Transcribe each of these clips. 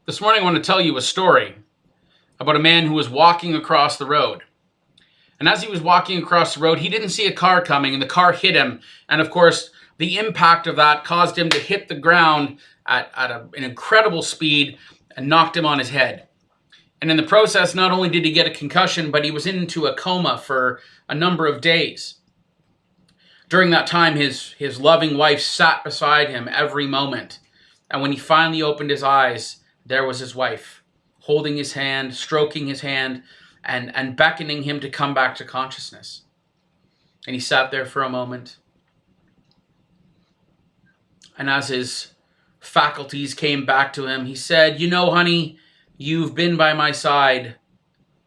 This morning I want to tell you a story about a man who was walking across the road. And as he was walking across the road, he didn't see a car coming and the car hit him. And of course, the impact of that caused him to hit the ground at an incredible speed and knocked him on his head. And in the process, not only did he get a concussion, but he was into a coma for a number of days. During that time, his loving wife sat beside him every moment. And when he finally opened his eyes, there was his wife, holding his hand, stroking his hand, and beckoning him to come back to consciousness. And he sat there for a moment. And as his faculties came back to him, he said, "You know, honey, you've been by my side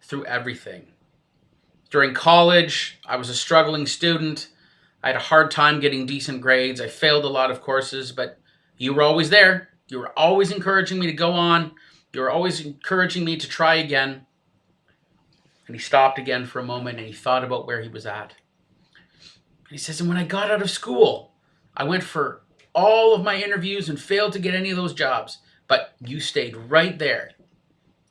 through everything. During college, I was a struggling student. I had a hard time getting decent grades. I failed a lot of courses, but you were always there. You were always encouraging me to go on. You were always encouraging me to try again." And he stopped again for a moment and he thought about where he was at. And he says, "And when I got out of school, I went for all of my interviews and failed to get any of those jobs. But you stayed right there.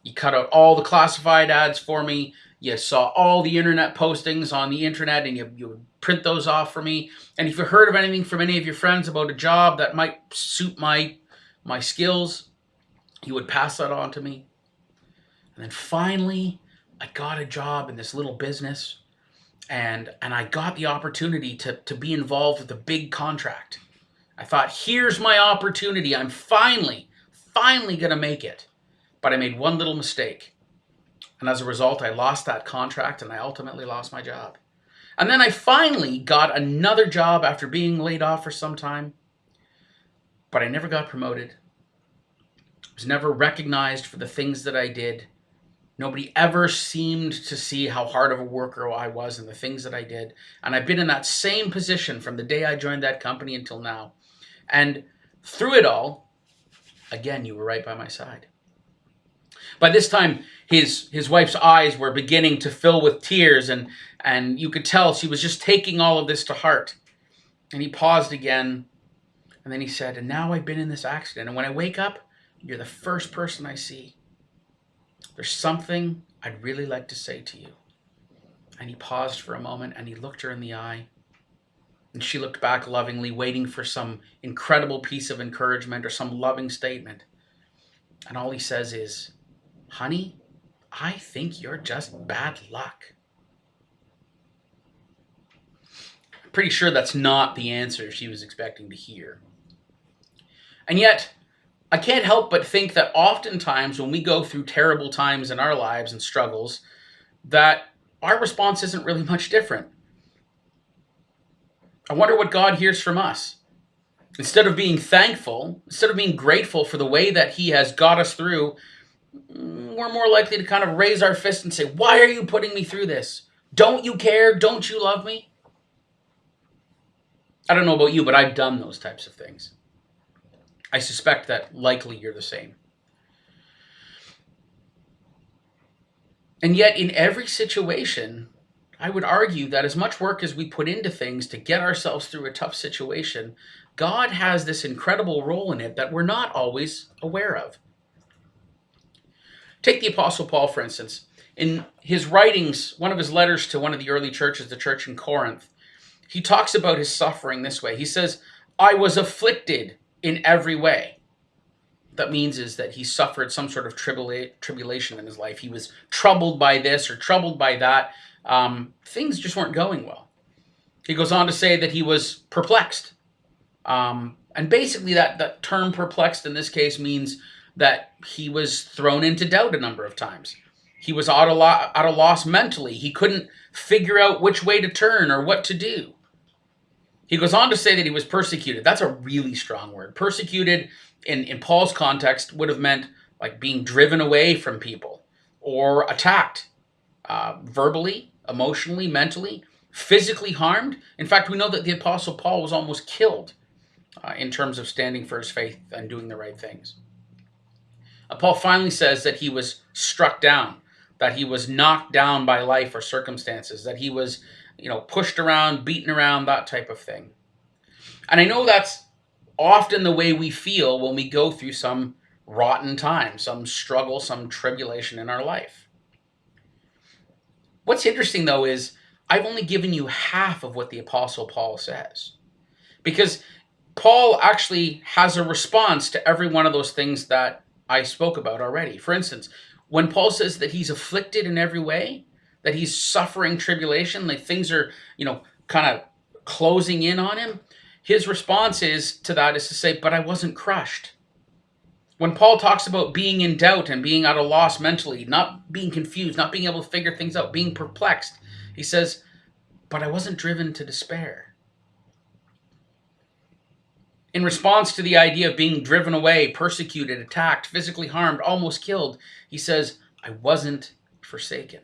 You cut out all the classified ads for me. You saw all the internet postings on the internet and you would print those off for me. And if you heard of anything from any of your friends about a job that might suit my skills, you would pass that on to me. And then finally, I got a job in this little business and I got the opportunity to be involved with a big contract. I thought, here's my opportunity. I'm finally going to make it. But I made one little mistake. And as a result, I lost that contract and I ultimately lost my job. And then I finally got another job after being laid off for some time. But I never got promoted. I was never recognized for the things that I did. Nobody ever seemed to see how hard of a worker I was and the things that I did. And I've been in that same position from the day I joined that company until now. And through it all, again, you were right by my side." By this time, his wife's eyes were beginning to fill with tears, and you could tell she was just taking all of this to heart. And he paused again, and then he said, "And now I've been in this accident, and when I wake up, you're the first person I see. There's something I'd really like to say to you." And he paused for a moment, and he looked her in the eye. And she looked back lovingly, waiting for some incredible piece of encouragement or some loving statement. And all he says is, "Honey, I think you're just bad luck." I'm pretty sure that's not the answer she was expecting to hear. And yet, I can't help but think that oftentimes when we go through terrible times in our lives and struggles, that our response isn't really much different. I wonder what God hears from us. Instead of being thankful, instead of being grateful for the way that He has got us through, we're more likely to kind of raise our fist and say, "Why are you putting me through this? Don't you care? Don't you love me?" I don't know about you, but I've done those types of things. I suspect that likely you're the same. And yet, in every situation, I would argue that as much work as we put into things to get ourselves through a tough situation, God has this incredible role in it that we're not always aware of. Take the Apostle Paul, for instance. In his writings, one of his letters to one of the early churches, the church in Corinth, he talks about his suffering this way. He says, "I was afflicted in every way." That means is that he suffered some sort of tribulation in his life. He was troubled by this or troubled by that. Things just weren't going well. He goes on to say that he was perplexed. And basically that term perplexed in this case means that he was thrown into doubt a number of times. He was out of loss mentally. He couldn't figure out which way to turn or what to do. He goes on to say that he was persecuted. That's a really strong word. Persecuted in Paul's context would have meant like being driven away from people or attacked verbally, emotionally, mentally, physically harmed. In fact, we know that the Apostle Paul was almost killed in terms of standing for his faith and doing the right things. Paul finally says that he was struck down, that he was knocked down by life or circumstances, that he was, pushed around, beaten around, that type of thing. And I know that's often the way we feel when we go through some rotten time, some struggle, some tribulation in our life. What's interesting though is I've only given you half of what the Apostle Paul says, because Paul actually has a response to every one of those things that I spoke about already. For instance, when Paul says that he's afflicted in every way, that he's suffering tribulation, like things are, kind of closing in on him, his response is to that is to say, but I wasn't crushed. When Paul talks about being in doubt and being at a loss mentally, not being confused, not being able to figure things out, being perplexed, he says, but I wasn't driven to despair. In response to the idea of being driven away, persecuted, attacked, physically harmed, almost killed, he says, I wasn't forsaken.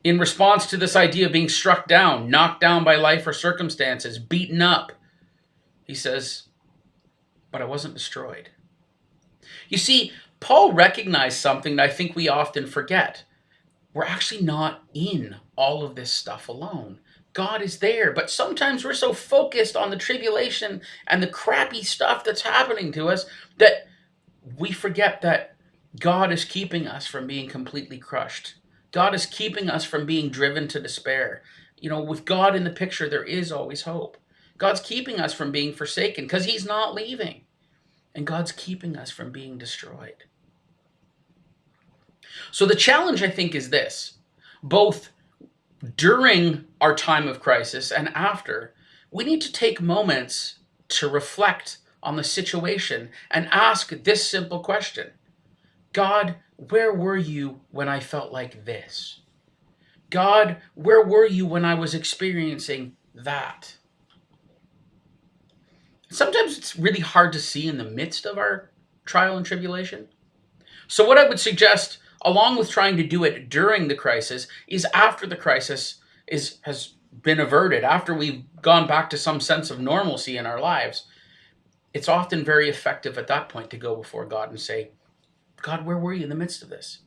In response to this idea of being struck down, knocked down by life or circumstances, beaten up, he says, but I wasn't destroyed. You see, Paul recognized something that I think we often forget. We're actually not in all of this stuff alone. God is there, but sometimes we're so focused on the tribulation and the crappy stuff that's happening to us that we forget that God is keeping us from being completely crushed. God is keeping us from being driven to despair. With God in the picture, there is always hope. God's keeping us from being forsaken because he's not leaving. And God's keeping us from being destroyed. So the challenge, I think, is this. Both during our time of crisis and after, we need to take moments to reflect on the situation and ask this simple question. God, where were you when I felt like this? God, where were you when I was experiencing that? Sometimes it's really hard to see in the midst of our trial and tribulation. So what I would suggest, along with trying to do it during the crisis, is after the crisis has been averted, after we've gone back to some sense of normalcy in our lives, it's often very effective at that point to go before God and say, God, where were you in the midst of this?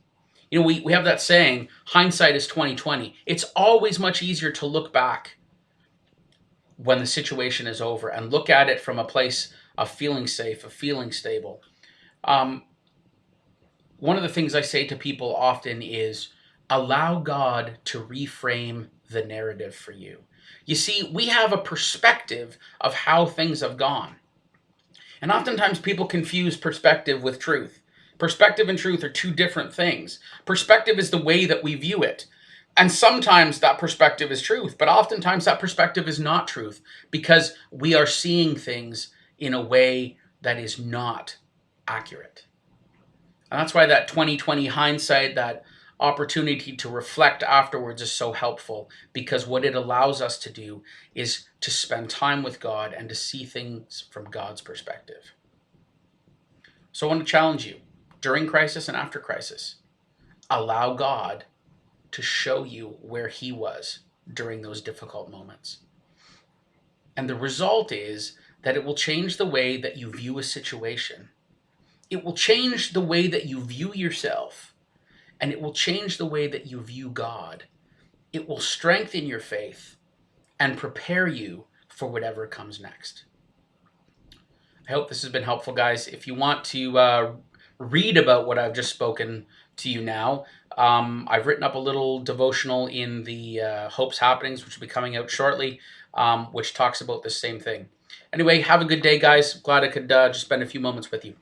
We have that saying, hindsight is 20/20. It's always much easier to look back when the situation is over and look at it from a place of feeling safe, of feeling stable. One of the things I say to people often is allow God to reframe the narrative for you. You see, we have a perspective of how things have gone. And oftentimes people confuse perspective with truth. Perspective and truth are two different things. Perspective is the way that we view it. And sometimes that perspective is truth, but oftentimes that perspective is not truth because we are seeing things in a way that is not accurate. And that's why that 20/20 hindsight, that opportunity to reflect afterwards is so helpful, because what it allows us to do is to spend time with God and to see things from God's perspective. So I want to challenge you during crisis and after crisis. Allow God to show you where he was during those difficult moments. And the result is that it will change the way that you view a situation. It will change the way that you view yourself. And it will change the way that you view God. It will strengthen your faith and prepare you for whatever comes next. I hope this has been helpful, guys. If you want to read about what I've just spoken to you now, I've written up a little devotional in the Hope's Happenings, which will be coming out shortly, which talks about the same thing. Anyway, have a good day, guys. Glad I could just spend a few moments with you.